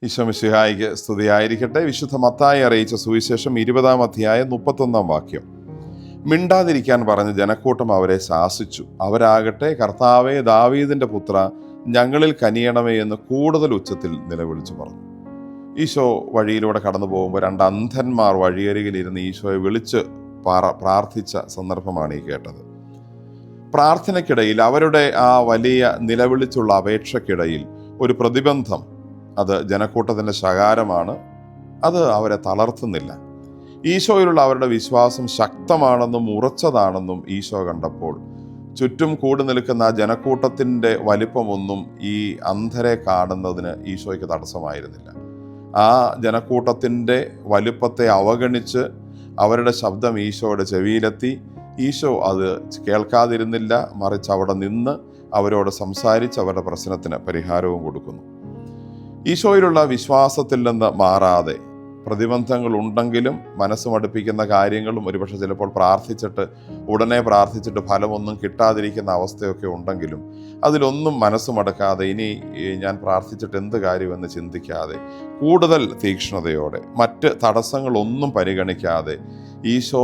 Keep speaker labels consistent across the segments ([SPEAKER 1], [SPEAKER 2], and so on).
[SPEAKER 1] ഈശോ മിശിഹായിക്ക് സ്തുതിയായിരിക്കട്ടെ. വിശുദ്ധ മത്തായി അറിയിച്ച സുവിശേഷം 20-ാം അധ്യായം 31-ാം വാക്യം. മിണ്ടാതിരിക്കാൻ പറഞ്ഞ് ജനക്കൂട്ടം അവരെ ശാസിച്ചു. അവരാകട്ടെ, കർത്താവേ, ദാവീദിന്റെ പുത്ര, ഞങ്ങളിൽ കനിയണമേ എന്ന് കൂടുതൽ ഉച്ചത്തിൽ നിലവിളിച്ചു പറഞ്ഞു. ഈശോ വഴിയിലൂടെ കടന്നു പോകുമ്പോൾ രണ്ട് അന്ധന്മാർ വഴിയരികിൽ ഇരുന്ന് ഈശോയെ വിളിച്ച് പ്രാർത്ഥിച്ച സന്ദർഭമാണ് ഈ കേട്ടത്. പ്രാർത്ഥനയ്ക്കിടയിൽ, അവരുടെ ആ വലിയ നിലവിളിച്ചുള്ള അപേക്ഷയ്ക്കിടയിൽ ഒരു പ്രതിബന്ധം, അത് ജനക്കൂട്ടത്തിൻ്റെ ശകാരമാണ്. അത് അവരെ തളർത്തുന്നില്ല. ഈശോയിലുള്ള അവരുടെ വിശ്വാസം ശക്തമാണെന്നും ഉറച്ചതാണെന്നും ഈശോ കണ്ടപ്പോൾ ചുറ്റും കൂടി നിൽക്കുന്ന ആ ജനക്കൂട്ടത്തിൻ്റെ വലിപ്പമൊന്നും ഈ അന്ധരെ കാണുന്നതിന് ഈശോയ്ക്ക് തടസ്സമായിരുന്നില്ല. ആ ജനക്കൂട്ടത്തിൻ്റെ വലിപ്പത്തെ അവഗണിച്ച് അവരുടെ ശബ്ദം ഈശോയുടെ ചെവിയിലെത്തി. ഈശോ അത് കേൾക്കാതിരുന്നില്ല, മറിച്ച് അവിടെ നിന്ന് അവരോട് സംസാരിച്ച് അവരുടെ പ്രശ്നത്തിന് പരിഹാരവും കൊടുക്കുന്നു. ഈശോയിലുള്ള വിശ്വാസത്തിൽ നിന്ന് മാറാതെ, പ്രതിബന്ധങ്ങൾ ഉണ്ടെങ്കിലും മനസ്സ് മടുപ്പിക്കുന്ന കാര്യങ്ങളും ഒരുപക്ഷെ ചിലപ്പോൾ ഉടനെ പ്രാർത്ഥിച്ചിട്ട് ഫലമൊന്നും കിട്ടാതിരിക്കുന്ന അവസ്ഥയൊക്കെ ഉണ്ടെങ്കിലും അതിലൊന്നും മനസ്സ് മടുക്കാതെ, ഇനി ഞാൻ പ്രാർത്ഥിച്ചിട്ട് എന്ത് കാര്യമെന്ന് ചിന്തിക്കാതെ, കൂടുതൽ തീക്ഷ്ണതയോടെ, മറ്റ് തടസ്സങ്ങളൊന്നും പരിഗണിക്കാതെ, ഈശോ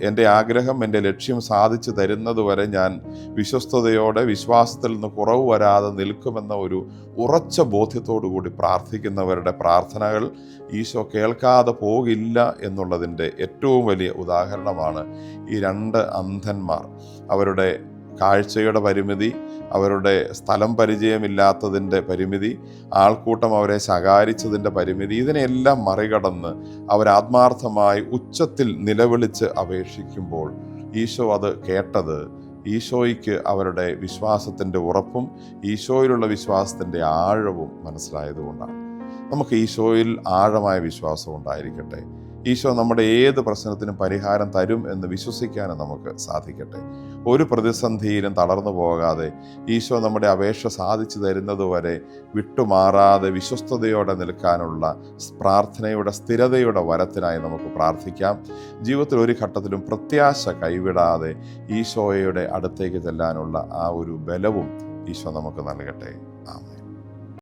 [SPEAKER 1] എൻ്റെ ആഗ്രഹം, എൻ്റെ ലക്ഷ്യം സാധിച്ചു തരുന്നതുവരെ ഞാൻ വിശ്വസ്തയോടെ, വിശ്വാസത്തിൽ നിന്ന് കുറവ് വരാതെ നിൽക്കുമെന്ന ഒരു ഉറച്ച ബോധ്യത്തോടു കൂടി പ്രാർത്ഥിക്കുന്നവരുടെ പ്രാർത്ഥനകൾ ഈശോ കേൾക്കാതെ പോകില്ല എന്നുള്ളതിൻ്റെ ഏറ്റവും വലിയ ഉദാഹരണമാണ് ഈ രണ്ട് അന്ധന്മാർ. അവരുടെ കാഴ്ചയുടെ പരിമിതി, അവരുടെ സ്ഥലം പരിചയമില്ലാത്തതിൻ്റെ പരിമിതി, ആൾക്കൂട്ടം അവരെ ശകാരിച്ചതിൻ്റെ പരിമിതി, ഇതിനെല്ലാം മറികടന്ന് അവരാത്മാർത്ഥമായി ഉച്ചത്തിൽ നിലവിളിച്ച് അപേക്ഷിക്കുമ്പോൾ ഈശോ അത് കേട്ടത് ഈശോയ്ക്ക് അവരുടെ വിശ്വാസത്തിൻ്റെ ഉറപ്പും ഈശോയിലുള്ള വിശ്വാസത്തിൻ്റെ ആഴവും മനസ്സിലായതുകൊണ്ടാണ്. നമുക്ക് ഈശോയിൽ ആഴമായ വിശ്വാസം ഉണ്ടായിരിക്കട്ടെ. ഈശോ നമ്മുടെ ഏത് പ്രശ്നത്തിനും പരിഹാരം തരും എന്ന് വിശ്വസിക്കാനും നമുക്ക് സാധിക്കട്ടെ. ഒരു പ്രതിസന്ധിയിലും തളർന്നു പോകാതെ, ഈശോ നമ്മുടെ അപേക്ഷ സാധിച്ചു തരുന്നതുവരെ വിട്ടുമാറാതെ വിശ്വസ്തയോടെ നിൽക്കാനുള്ള പ്രാർത്ഥനയുടെ സ്ഥിരതയുടെ വരത്തിനായി നമുക്ക് പ്രാർത്ഥിക്കാം. ജീവിതത്തിൽ ഒരു ഘട്ടത്തിലും പ്രത്യാശ കൈവിടാതെ ഈശോയുടെ അടുത്തേക്ക് ചെല്ലാനുള്ള ആ ഒരു ബലവും ഈശോ നമുക്ക് നൽകട്ടെ. ആമേൻ.